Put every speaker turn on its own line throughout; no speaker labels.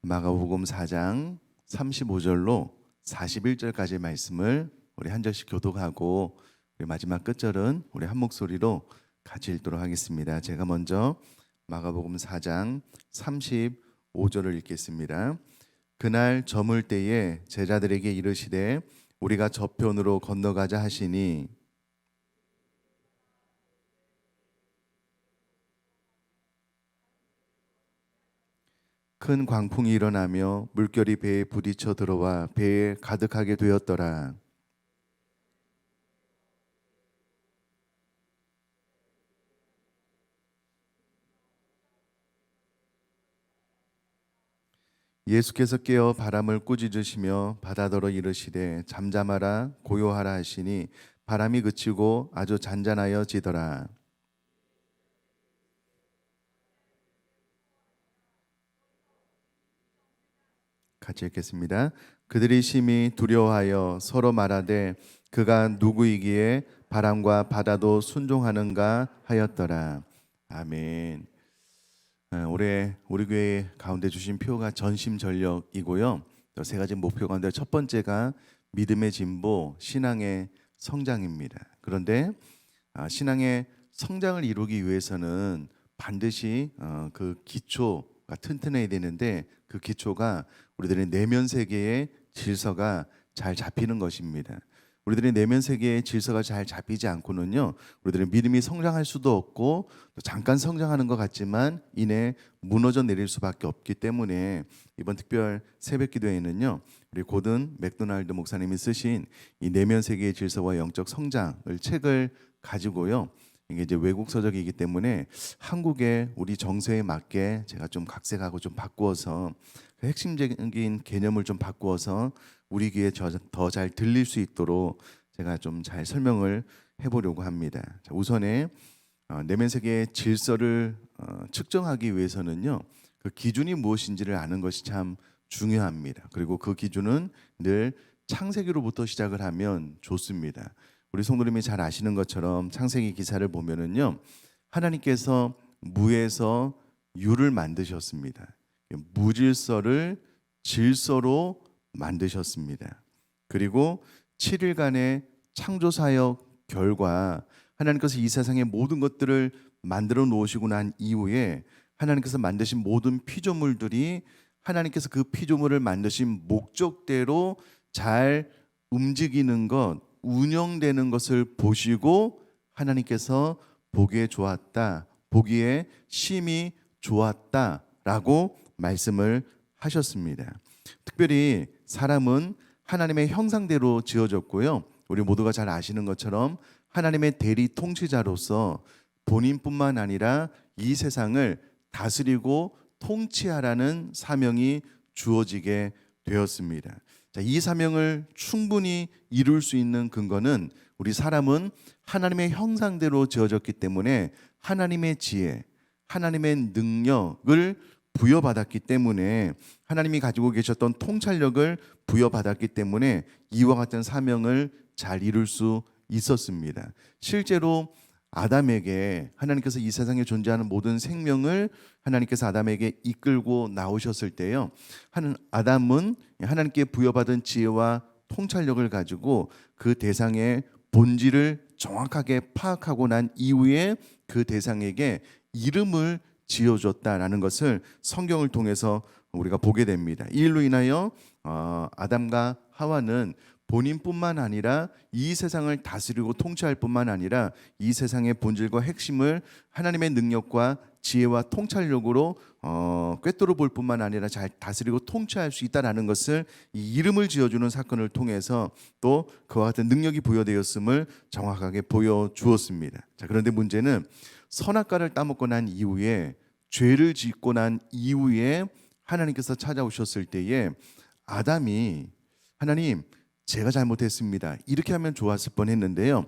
마가복음 4장 35절로 41절까지의 말씀을 우리 한 절씩 교독하고 우리 마지막 끝절은 우리 한 목소리로 같이 읽도록 하겠습니다. 제가 먼저 마가복음 4장 35절을 읽겠습니다. 그날 저물 때에 제자들에게 이르시되 우리가 저편으로 건너가자 하시니 큰 광풍이 일어나며 물결이 배에 부딪혀 들어와 배에 가득하게 되었더라. 예수께서 깨어 바람을 꾸짖으시며 바다더러 이르시되 잠잠하라 고요하라 하시니 바람이 그치고 아주 잔잔하여지더라. 같이 읽겠습니다. 그들이 심히 두려워하여 서로 말하되 그가 누구이기에 바람과 바다도 순종하는가 하였더라. 아멘. 올해 우리 교회 가운데 주신 표가 전심전력이고요. 또 세 가지 목표 가운데 첫 번째가 믿음의 진보, 신앙의 성장입니다. 그런데 신앙의 성장을 이루기 위해서는 반드시 그 기초가 튼튼해야 되는데 그 기초가 우리들의 내면 세계의 질서가 잘 잡히는 것입니다. 우리들의 내면 세계의 질서가 잘 잡히지 않고는요, 우리들의 믿음이 성장할 수도 없고 또 잠깐 성장하는 것 같지만 이내 무너져 내릴 수밖에 없기 때문에 이번 특별 새벽기도회는요, 우리 고든 맥도날드 목사님이 쓰신 이 내면 세계의 질서와 영적 성장을 책을 가지고요. 이게 이제 외국 서적이기 때문에 한국의 우리 정서에 맞게 제가 좀 각색하고 좀 바꾸어서 그 핵심적인 개념을 좀 바꾸어서 우리 귀에 더 잘 들릴 수 있도록 제가 좀 잘 설명을 해보려고 합니다. 자, 우선에 내면 세계의 질서를 측정하기 위해서는요, 그 기준이 무엇인지를 아는 것이 참 중요합니다. 그리고 그 기준은 늘 창세기로부터 시작을 하면 좋습니다. 우리 성도님이 잘 아시는 것처럼 창세기 기사를 보면은요, 하나님께서 무에서 유를 만드셨습니다. 무질서를 질서로 만드셨습니다. 그리고 7일간의 창조 사역 결과 하나님께서 이 세상의 모든 것들을 만들어 놓으시고 난 이후에 하나님께서 만드신 모든 피조물들이 하나님께서 그 피조물을 만드신 목적대로 잘 움직이는 것, 운영되는 것을 보시고 하나님께서 보기에 좋았다, 보기에 심히 좋았다라고 말씀을 하셨습니다. 특별히 사람은 하나님의 형상대로 지어졌고요. 우리 모두가 잘 아시는 것처럼 하나님의 대리 통치자로서 본인뿐만 아니라 이 세상을 다스리고 통치하라는 사명이 주어지게 되었습니다. 자, 이 사명을 충분히 이룰 수 있는 근거는 우리 사람은 하나님의 형상대로 지어졌기 때문에 하나님의 지혜, 하나님의 능력을 부여받았기 때문에 하나님이 가지고 계셨던 통찰력을 부여받았기 때문에 이와 같은 사명을 잘 이룰 수 있었습니다. 실제로 아담에게 하나님께서 이 세상에 존재하는 모든 생명을 하나님께서 아담에게 이끌고 나오셨을 때요, 아담은 하나님께 부여받은 지혜와 통찰력을 가지고 그 대상의 본질을 정확하게 파악하고 난 이후에 그 대상에게 이름을 지어줬다라는 것을 성경을 통해서 우리가 보게 됩니다. 이 일로 인하여 아담과 하와는 본인뿐만 아니라 이 세상을 다스리고 통치할 뿐만 아니라 이 세상의 본질과 핵심을 하나님의 능력과 지혜와 통찰력으로 꿰뚫어 볼 뿐만 아니라 잘 다스리고 통치할 수 있다라는 것을 이 이름을 지어주는 사건을 통해서 또 그와 같은 능력이 부여되었음을 정확하게 보여주었습니다. 자, 그런데 문제는 선악과를 따먹고 난 이후에 죄를 짓고 난 이후에 하나님께서 찾아오셨을 때에 아담이 하나님 제가 잘못했습니다 이렇게 하면 좋았을 뻔했는데요,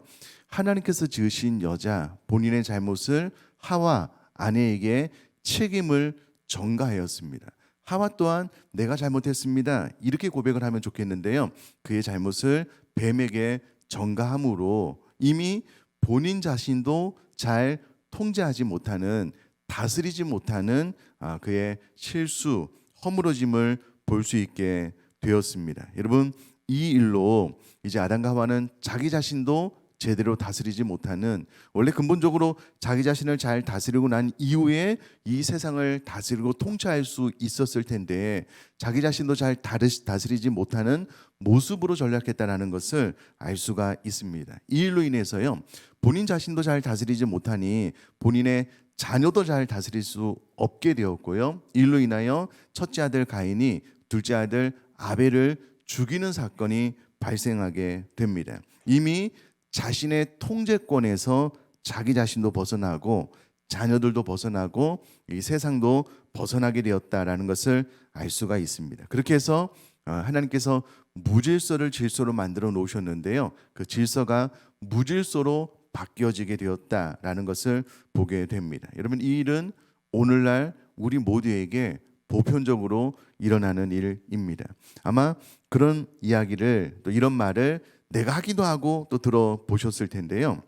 하나님께서 지으신 여자 본인의 잘못을 하와 아내에게 책임을 전가하였습니다. 하와 또한 내가 잘못했습니다 이렇게 고백을 하면 좋겠는데요, 그의 잘못을 뱀에게 전가함으로 이미 본인 자신도 잘 통제하지 못하는, 다스리지 못하는 그의 실수, 허물어짐을 볼 수 있게 되었습니다. 여러분, 이 일로 이제 아담과 하와는 자기 자신도 제대로 다스리지 못하는, 원래 근본적으로 자기 자신을 잘 다스리고 난 이후에 이 세상을 다스리고 통치할 수 있었을 텐데 자기 자신도 잘 다스리지 못하는 모습으로 전락했다는 것을 알 수가 있습니다. 이 일로 인해서요, 본인 자신도 잘 다스리지 못하니 본인의 자녀도 잘 다스릴 수 없게 되었고요, 이 일로 인하여 첫째 아들 가인이 둘째 아들 아벨을 죽이는 사건이 발생하게 됩니다. 이미 자신의 통제권에서 자기 자신도 벗어나고 자녀들도 벗어나고 이 세상도 벗어나게 되었다라는 것을 알 수가 있습니다. 그렇게 해서 하나님께서 무질서를 질서로 만들어 놓으셨는데요, 그 질서가 무질서로 바뀌어지게 되었다라는 것을 보게 됩니다. 여러분, 이 일은 오늘날 우리 모두에게 보편적으로 일어나는 일입니다. 아마 그런 이야기를, 또 이런 말을 내가 하기도 하고 또 들어보셨을 텐데요.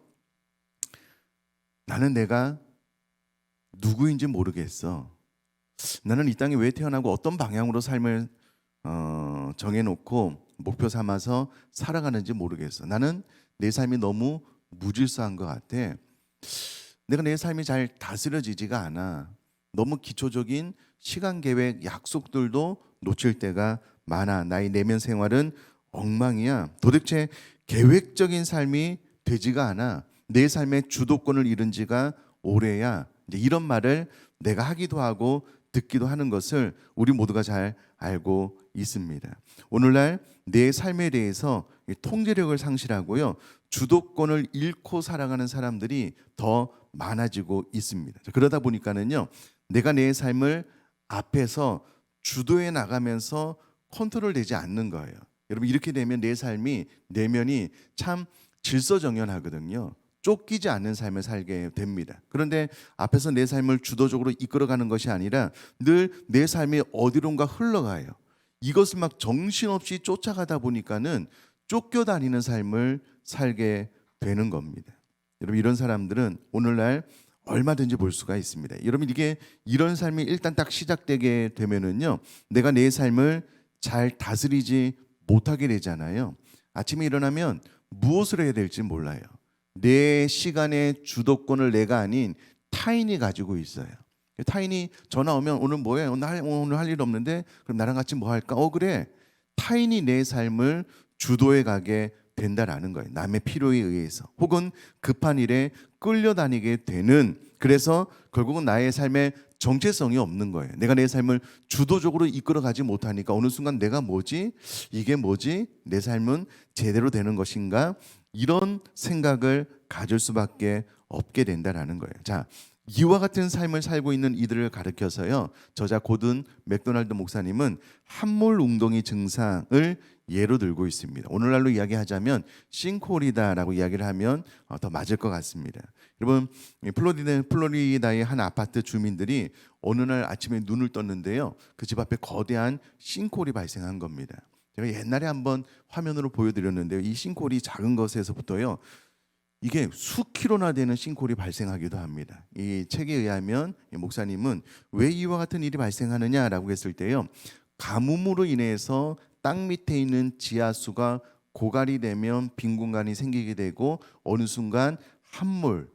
나는 내가 누구인지 모르겠어. 나는 이 땅에 왜 태어나고 어떤 방향으로 삶을 정해놓고 목표 삼아서 살아가는지 모르겠어. 나는 내 삶이 너무 무질서한 것 같아. 내가 내 삶이 잘 다스려지지가 않아. 너무 기초적인 시간 계획, 약속들도 놓칠 때가 많아. 나의 내면 생활은 엉망이야. 도대체 계획적인 삶이 되지가 않아. 내 삶의 주도권을 잃은 지가 오래야. 이제 이런 말을 내가 하기도 하고 듣기도 하는 것을 우리 모두가 잘 알고 있습니다. 오늘날 내 삶에 대해서 통제력을 상실하고요, 주도권을 잃고 살아가는 사람들이 더 많아지고 있습니다. 그러다 보니까는요, 내가 내 삶을 앞에서 주도해 나가면서 컨트롤되지 않는 거예요. 여러분, 이렇게 되면 내 삶이, 내면이 참 질서정연하거든요. 쫓기지 않는 삶을 살게 됩니다. 그런데 앞에서 내 삶을 주도적으로 이끌어가는 것이 아니라 늘 내 삶이 어디론가 흘러가요. 이것을 막 정신없이 쫓아가다 보니까는 쫓겨다니는 삶을 살게 되는 겁니다. 여러분, 이런 사람들은 오늘날 얼마든지 볼 수가 있습니다. 여러분, 이런 삶이 일단 딱 시작되게 되면은요, 내가 내 삶을 잘 다스리지 못하게 되잖아요. 아침에 일어나면 무엇을 해야 될지 몰라요. 내 시간의 주도권을 내가 아닌 타인이 가지고 있어요. 타인이 전화 오면 오늘 뭐해? 오늘 할 일 없는데 그럼 나랑 같이 뭐 할까? 그래. 타인이 내 삶을 주도해 가게 된다라는 거예요. 남의 필요에 의해서, 혹은 급한 일에 끌려다니게 되는, 그래서 결국은 나의 삶에 정체성이 없는 거예요. 내가 내 삶을 주도적으로 이끌어가지 못하니까 어느 순간 내가 뭐지? 이게 뭐지? 내 삶은 제대로 되는 것인가? 이런 생각을 가질 수밖에 없게 된다라는 거예요. 자, 이와 같은 삶을 살고 있는 이들을 가르쳐서요, 저자 고든 맥도날드 목사님은 함몰 웅덩이 증상을 예로 들고 있습니다. 오늘날로 이야기하자면 싱크홀이다라고 이야기를 하면 더 맞을 것 같습니다. 여러분, 플로리다의 한 아파트 주민들이 어느 날 아침에 눈을 떴는데요, 그 집 앞에 거대한 싱크홀이 발생한 겁니다. 제가 옛날에 한번 화면으로 보여드렸는데요, 이 싱크홀이 작은 것에서부터요, 이게 수킬로나 되는 싱크홀이 발생하기도 합니다. 이 책에 의하면 이 목사님은 왜 이와 같은 일이 발생하느냐라고 했을 때요, 가뭄으로 인해서 땅 밑에 있는 지하수가 고갈이 되면 빈 공간이 생기게 되고 어느 순간 함몰,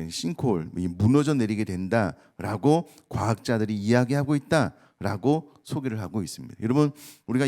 싱크홀, 무너져 내리게 된다라고 과학자들이 이야기하고 있다라고 소개를 하고 있습니다. 여러분, 우리가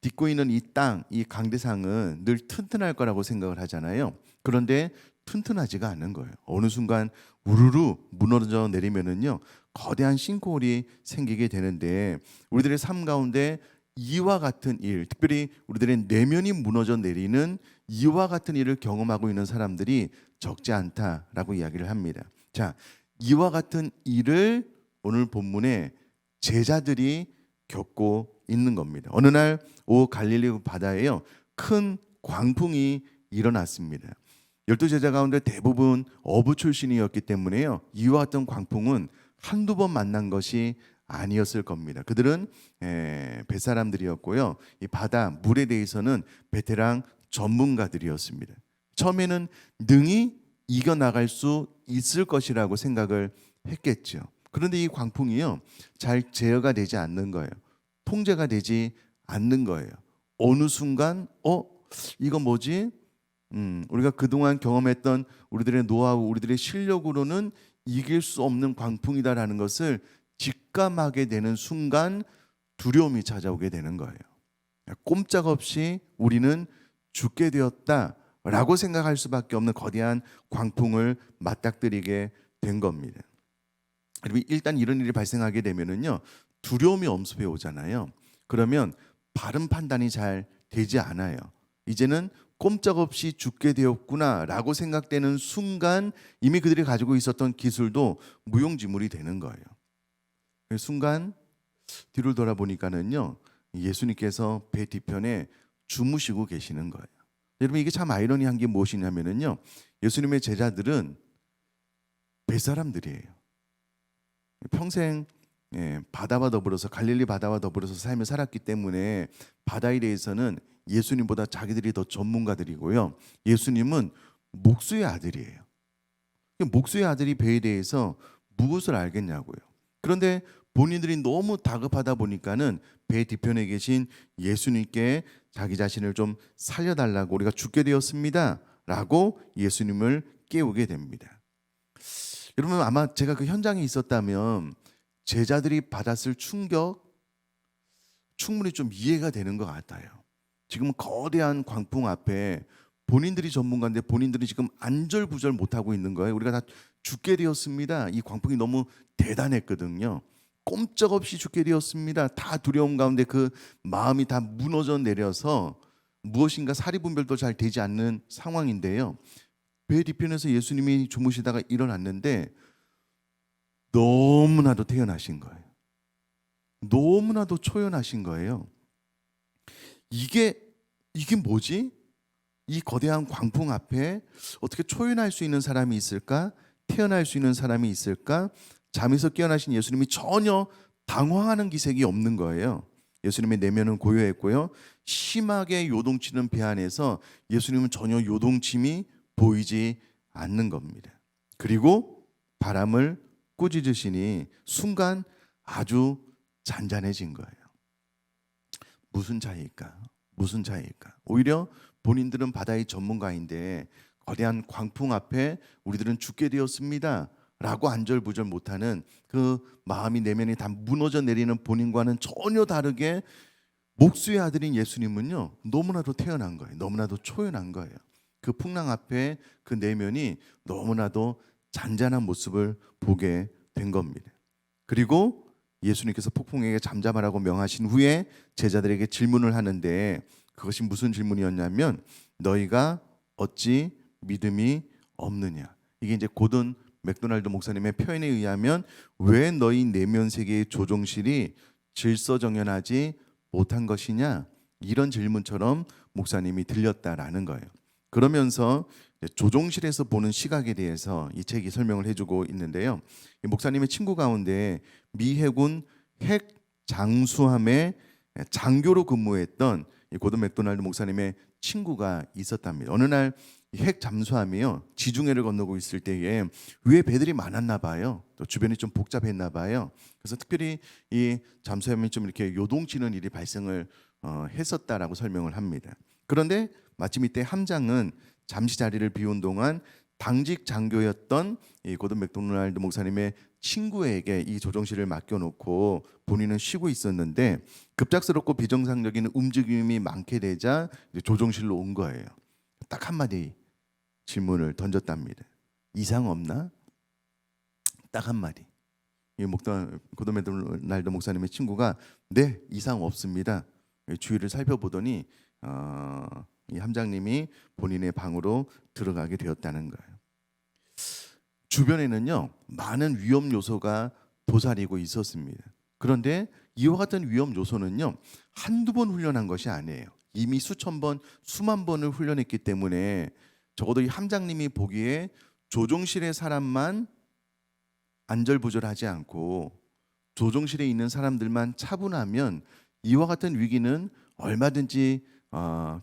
딛고 있는 이 땅, 이 강대상은 늘 튼튼할 거라고 생각을 하잖아요. 그런데 튼튼하지가 않은 거예요. 어느 순간 우르르 무너져 내리면은요, 거대한 싱크홀이 생기게 되는데, 우리들의 삶 가운데 이와 같은 일, 특별히 우리들의 내면이 무너져 내리는 이와 같은 일을 경험하고 있는 사람들이 적지 않다라고 이야기를 합니다. 자, 이와 같은 일을 오늘 본문에 제자들이 겪고 있는 겁니다. 어느 날 오 갈릴리 바다에요, 큰 광풍이 일어났습니다. 12제자 가운데 대부분 어부 출신이었기 때문에요, 이와 같은 광풍은 한두 번 만난 것이 아니었을 겁니다. 그들은 뱃사람들이었고요, 이 바다 물에 대해서는 베테랑 전문가들이었습니다. 처음에는 능히 이겨나갈 수 있을 것이라고 생각을 했겠죠. 그런데 이 광풍이요, 잘 제어가 되지 않는 거예요. 통제가 되지 않는 거예요. 어느 순간 이거 뭐지? 우리가 그동안 경험했던 우리들의 노하우, 우리들의 실력으로는 이길 수 없는 광풍이다라는 것을 직감하게 되는 순간 두려움이 찾아오게 되는 거예요. 꼼짝없이 우리는 죽게 되었다라고 생각할 수밖에 없는 거대한 광풍을 맞닥뜨리게 된 겁니다. 여러분, 일단 이런 일이 발생하게 되면은요, 두려움이 엄습해 오잖아요. 그러면 바른 판단이 잘 되지 않아요. 이제는 꼼짝없이 죽게 되었구나라고 생각되는 순간 이미 그들이 가지고 있었던 기술도 무용지물이 되는 거예요. 그 순간 뒤를 돌아보니까는요, 예수님께서 배 뒤편에 주무시고 계시는 거예요. 여러분, 이게 참 아이러니한 게 무엇이냐면은요, 예수님의 제자들은 뱃사람들이에요. 평생 바다와 더불어서, 갈릴리 바다와 더불어서 삶을 살았기 때문에 바다에 대해서는 예수님보다 자기들이 더 전문가들이고요. 예수님은 목수의 아들이에요. 목수의 아들이 배에 대해서 무엇을 알겠냐고요. 그런데 본인들이 너무 다급하다 보니까는 배 뒤편에 계신 예수님께 자기 자신을 좀 살려달라고, 우리가 죽게 되었습니다 라고 예수님을 깨우게 됩니다. 여러분, 아마 제가 그 현장에 있었다면 제자들이 받았을 충격, 충분히 좀 이해가 되는 것 같아요. 지금 거대한 광풍 앞에 본인들이 전문가인데 본인들이 지금 안절부절 못하고 있는 거예요. 우리가 다 죽게 되었습니다. 이 광풍이 너무 대단했거든요. 꼼짝없이 죽게 되었습니다. 다 두려움 가운데 그 마음이 다 무너져 내려서 무엇인가 사리분별도 잘 되지 않는 상황인데요. 배 뒤편에서 예수님이 주무시다가 일어났는데 너무나도 태연하신 거예요. 너무나도 초연하신 거예요. 이게 뭐지? 이 거대한 광풍 앞에 어떻게 초연할 수 있는 사람이 있을까? 태어날 수 있는 사람이 있을까? 잠에서 깨어나신 예수님이 전혀 당황하는 기색이 없는 거예요. 예수님의 내면은 고요했고요. 심하게 요동치는 배 안에서 예수님은 전혀 요동침이 보이지 않는 겁니다. 그리고 바람을 꾸짖으시니 순간 아주 잔잔해진 거예요. 무슨 차이일까? 무슨 차이일까? 오히려 본인들은 바다의 전문가인데 거대한 광풍 앞에 우리들은 죽게 되었습니다 라고 안절부절 못하는 그 마음이, 내면이 다 무너져 내리는 본인과는 전혀 다르게 목수의 아들인 예수님은요, 너무나도 태어난 거예요. 너무나도 초연한 거예요. 그 풍랑 앞에 그 내면이 너무나도 잔잔한 모습을 보게 된 겁니다. 그리고 예수님께서 폭풍에게 잠잠하라고 명하신 후에 제자들에게 질문을 하는데, 그것이 무슨 질문이었냐면, 너희가 어찌 믿음이 없느냐. 이게 이제 고든 맥도날드 목사님의 표현에 의하면, 왜 너희 내면 세계의 조종실이 질서정연하지 못한 것이냐, 이런 질문처럼 목사님이 들렸다라는 거예요. 그러면서 조종실에서 보는 시각에 대해서 이 책이 설명을 해주고 있는데요. 이 목사님의 친구 가운데 미 해군 핵 장수함의 장교로 근무했던 이 고든 맥도날드 목사님의 친구가 있었답니다. 어느 날 핵 잠수함이요, 지중해를 건너고 있을 때에 위에 배들이 많았나 봐요. 또 주변이 좀 복잡했나 봐요. 그래서 특별히 이 잠수함이 좀 이렇게 요동치는 일이 발생을 했었다라고 설명을 합니다. 그런데 마침 이때 함장은 잠시 자리를 비운 동안 당직 장교였던 이 고든 맥도날드 목사님의 친구에게 이 조종실을 맡겨놓고 본인은 쉬고 있었는데, 급작스럽고 비정상적인 움직임이 많게 되자 조종실로 온 거예요. 딱 한마디 질문을 던졌답니다. 이상 없나? 딱 한마디. 이 고든 맥도날드 목사님의 친구가 네, 이상 없습니다. 주위를 살펴보더니 이 함장님이 본인의 방으로 들어가게 되었다는 거예요. 주변에는요, 많은 위험 요소가 도사리고 있었습니다. 그런데 이와 같은 위험 요소는요, 한두 번 훈련한 것이 아니에요. 이미 수천 번, 수만 번을 훈련했기 때문에 적어도 이 함장님이 보기에 조종실의 사람만 안절부절하지 않고 조종실에 있는 사람들만 차분하면 이와 같은 위기는 얼마든지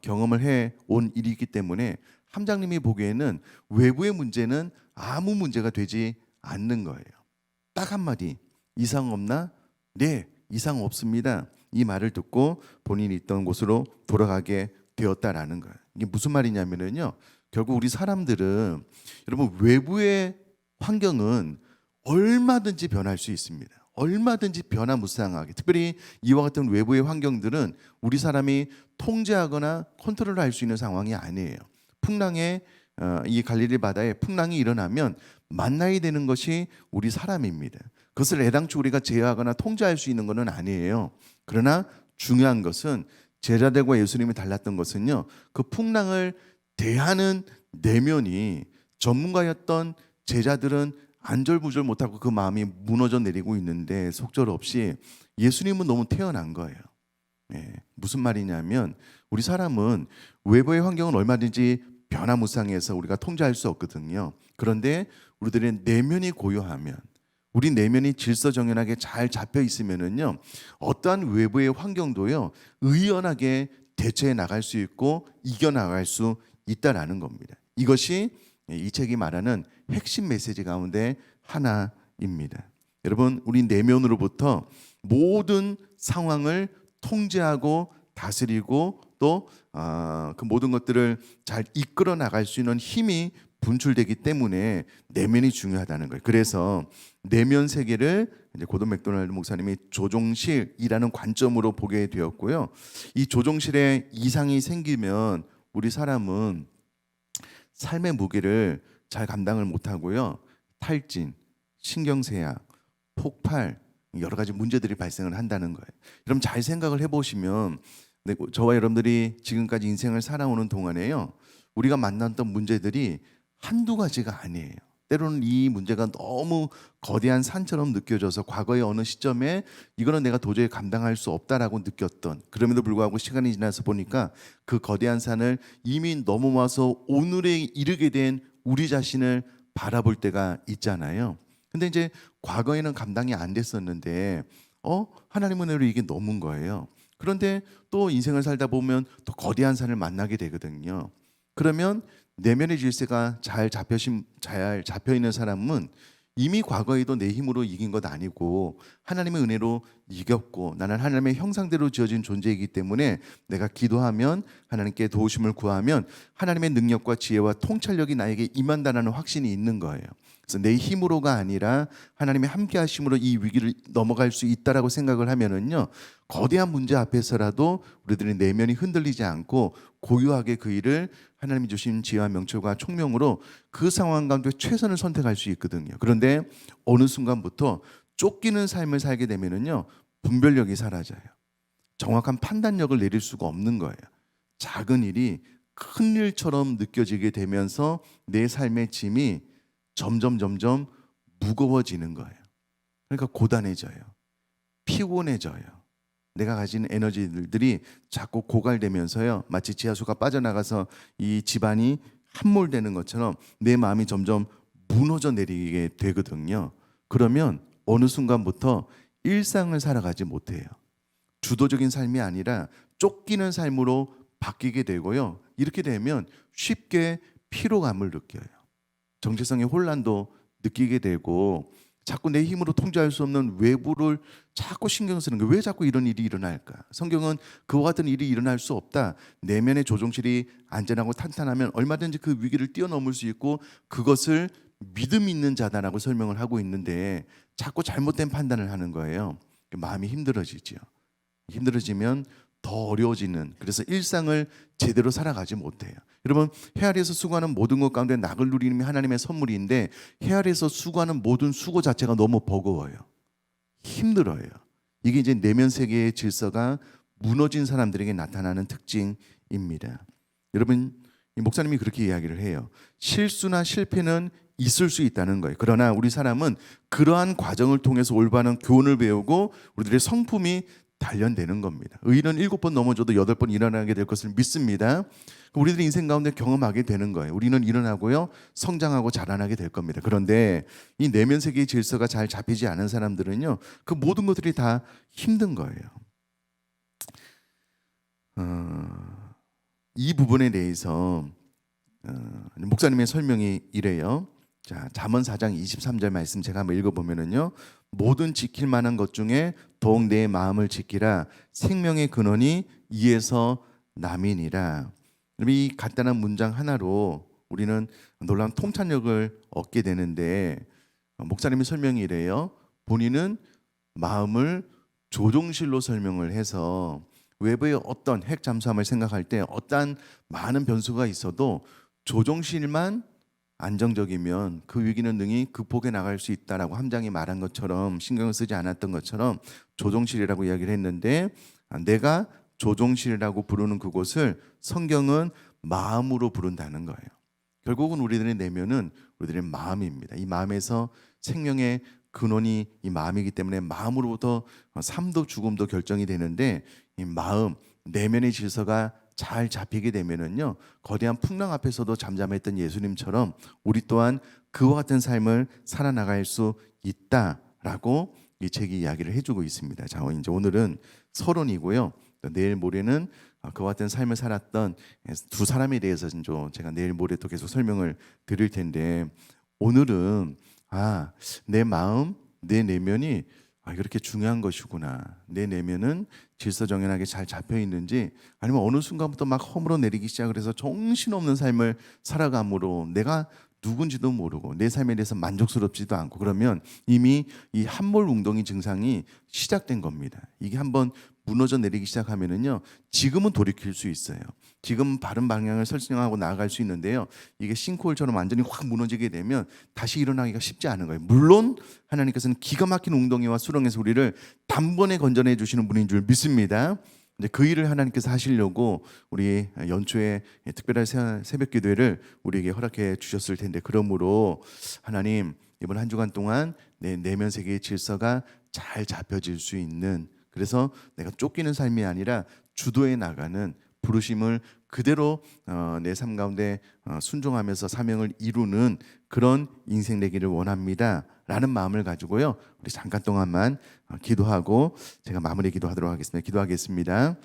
경험을 해온 일이기 때문에 함장님이 보기에는 외부의 문제는 아무 문제가 되지 않는 거예요. 딱 한마디, 이상 없나? 네, 이상 없습니다. 이 말을 듣고 본인이 있던 곳으로 돌아가게 되었다라는 거예요. 이게 무슨 말이냐면요, 결국 우리 사람들은, 여러분, 외부의 환경은 얼마든지 변할 수 있습니다. 얼마든지 변화무쌍하게, 특별히 이와 같은 외부의 환경들은 우리 사람이 통제하거나 컨트롤할 수 있는 상황이 아니에요. 풍랑에 이 갈릴리 바다에 풍랑이 일어나면 만나야 되는 것이 우리 사람입니다. 그것을 애당초 우리가 제어하거나 통제할 수 있는 것은 아니에요. 그러나 중요한 것은, 제자들과 예수님이 달랐던 것은요, 그 풍랑을 대하는 내면이, 전문가였던 제자들은 안절부절 못하고 그 마음이 무너져 내리고 있는데 속절없이, 예수님은 너무 태어난 거예요. 무슨 말이냐면, 우리 사람은 외부의 환경은 얼마든지 변화무쌍해서 우리가 통제할 수 없거든요. 그런데 우리들의 내면이 고요하면, 우리 내면이 질서정연하게 잘 잡혀 있으면은요, 어떠한 외부의 환경도요, 의연하게 대처해 나갈 수 있고 이겨 나갈 수 있다라는 겁니다. 이것이 이 책이 말하는 핵심 메시지 가운데 하나입니다. 여러분, 우리 내면으로부터 모든 상황을 통제하고 다스리고 또 그 모든 것들을 잘 이끌어 나갈 수 있는 힘이 분출되기 때문에 내면이 중요하다는 거예요. 그래서 내면 세계를 이제 고든 맥도날드 목사님이 조종실이라는 관점으로 보게 되었고요. 이 조종실에 이상이 생기면 우리 사람은 삶의 무게를 잘 감당을 못하고요, 탈진, 신경쇠약, 폭발, 여러 가지 문제들이 발생을 한다는 거예요. 여러분, 잘 생각을 해보시면, 저와 여러분들이 지금까지 인생을 살아오는 동안에요, 우리가 만났던 문제들이 한두 가지가 아니에요. 때로는 이 문제가 너무 거대한 산처럼 느껴져서 과거의 어느 시점에 이거는 내가 도저히 감당할 수 없다라고 느꼈던, 그럼에도 불구하고 시간이 지나서 보니까 그 거대한 산을 이미 넘어와서 오늘에 이르게 된 우리 자신을 바라볼 때가 있잖아요. 근데 이제 과거에는 감당이 안 됐었는데 하나님 은혜로 이게 넘은 거예요. 그런데 또 인생을 살다 보면 또 거대한 산을 만나게 되거든요. 그러면 내면의 질서가 잘 잡혀 있는 사람은 이미 과거에도 내 힘으로 이긴 것 아니고 하나님의 은혜로 이겼고, 나는 하나님의 형상대로 지어진 존재이기 때문에 내가 기도하면, 하나님께 도우심을 구하면 하나님의 능력과 지혜와 통찰력이 나에게 임한다는 확신이 있는 거예요. 그래서 내 힘으로가 아니라 하나님의 함께 하심으로 이 위기를 넘어갈 수 있다라고 생각을 하면은요, 거대한 문제 앞에서라도 우리들의 내면이 흔들리지 않고 고요하게 그 일을 하나님이 주신 지혜와 명철과 총명으로 그 상황 가운데 최선을 선택할 수 있거든요. 그런데 어느 순간부터 쫓기는 삶을 살게 되면은요, 분별력이 사라져요. 정확한 판단력을 내릴 수가 없는 거예요. 작은 일이 큰 일처럼 느껴지게 되면서 내 삶의 짐이 점점 무거워지는 거예요. 그러니까 고단해져요. 피곤해져요. 내가 가진 에너지들이 자꾸 고갈되면서요, 마치 지하수가 빠져나가서 이 집안이 함몰되는 것처럼 내 마음이 점점 무너져 내리게 되거든요. 그러면 어느 순간부터 일상을 살아가지 못해요. 주도적인 삶이 아니라 쫓기는 삶으로 바뀌게 되고요. 이렇게 되면 쉽게 피로감을 느껴요. 정체성의 혼란도 느끼게 되고, 자꾸 내 힘으로 통제할 수 없는 외부를 자꾸 신경 쓰는 거예요. 왜 자꾸 이런 일이 일어날까? 성경은 그와 같은 일이 일어날 수 없다. 내면의 조종실이 안전하고 탄탄하면 얼마든지 그 위기를 뛰어넘을 수 있고 그것을 믿음 있는 자다라고 설명을 하고 있는데, 자꾸 잘못된 판단을 하는 거예요. 마음이 힘들어지죠. 힘들어지면 더 어려워지는, 그래서 일상을 제대로 살아가지 못해요. 여러분, 해 아래에서 수고하는 모든 것 가운데 낙을 누리는 하나님의 선물인데, 해 아래에서 수고하는 모든 수고 자체가 너무 버거워요. 힘들어요. 이게 이제 내면 세계의 질서가 무너진 사람들에게 나타나는 특징입니다. 여러분, 이 목사님이 그렇게 이야기를 해요. 실수나 실패는 있을 수 있다는 거예요. 그러나 우리 사람은 그러한 과정을 통해서 올바른 교훈을 배우고 우리들의 성품이 단련되는 겁니다. 의인은 7번 넘어져도 8번 일어나게 될 것을 믿습니다. 우리들의 인생 가운데 경험하게 되는 거예요. 우리는 일어나고요, 성장하고 자라나게 될 겁니다. 그런데 이 내면 세계의 질서가 잘 잡히지 않은 사람들은요, 그 모든 것들이 다 힘든 거예요. 이 부분에 대해서 목사님의 설명이 이래요. 자, 잠언 4장 23절 말씀 제가 한번 읽어보면은요, 모든 지킬 만한 것 중에 더욱 내 마음을 지키라. 생명의 근원이 이에서 남이니라. 이 간단한 문장 하나로 우리는 놀라운 통찰력을 얻게 되는데, 목사님의 설명이 이래요. 본인은 마음을 조종실로 설명을 해서 외부의 어떤 핵 잠수함을 생각할 때 어떠한 많은 변수가 있어도 조종실만 안정적이면 그 위기는 능히 극복해 나갈 수 있다라고 함장이 말한 것처럼, 신경을 쓰지 않았던 것처럼 조종실이라고 이야기를 했는데, 내가 조종실이라고 부르는 그곳을 성경은 마음으로 부른다는 거예요. 결국은 우리들의 내면은 우리들의 마음입니다. 이 마음에서 생명의 근원이 이 마음이기 때문에 마음으로부터 삶도 죽음도 결정이 되는데, 이 마음, 내면의 질서가 잘 잡히게 되면은요, 거대한 풍랑 앞에서도 잠잠했던 예수님처럼 우리 또한 그와 같은 삶을 살아나갈 수 있다라고 이 책이 이야기를 해주고 있습니다. 자, 이제 오늘은 서론이고요. 내일 모레는 그와 같은 삶을 살았던 두 사람에 대해서 제가 내일 모레 또 계속 설명을 드릴 텐데, 오늘은 내 마음, 내 내면이 이렇게 중요한 것이구나. 내 내면은 질서정연하게 잘 잡혀 있는지, 아니면 어느 순간부터 막 허물어 내리기 시작을 해서 정신없는 삶을 살아감으로 내가 누군지도 모르고 내 삶에 대해서 만족스럽지도 않고, 그러면 이미 이 함몰 웅덩이 증상이 시작된 겁니다. 이게 한번 무너져 내리기 시작하면은요, 지금은 돌이킬 수 있어요. 지금 바른 방향을 설정하고 나아갈 수 있는데요, 이게 싱크홀처럼 완전히 확 무너지게 되면 다시 일어나기가 쉽지 않은 거예요. 물론 하나님께서는 기가 막힌 웅덩이와 수렁에서 우리를 단번에 건져내 주시는 분인 줄 믿습니다. 이제 그 일을 하나님께서 하시려고 우리 연초에 특별한 새벽 기도회를 우리에게 허락해 주셨을 텐데, 그러므로 하나님, 이번 한 주간 동안 내 내면 세계의 질서가 잘 잡혀질 수 있는, 그래서 내가 쫓기는 삶이 아니라 주도해 나가는 부르심을 그대로 내 삶 가운데 순종하면서 사명을 이루는 그런 인생 되기를 원합니다 라는 마음을 가지고요, 우리 잠깐 동안만 기도하고 제가 마무리 기도하도록 하겠습니다. 기도하겠습니다.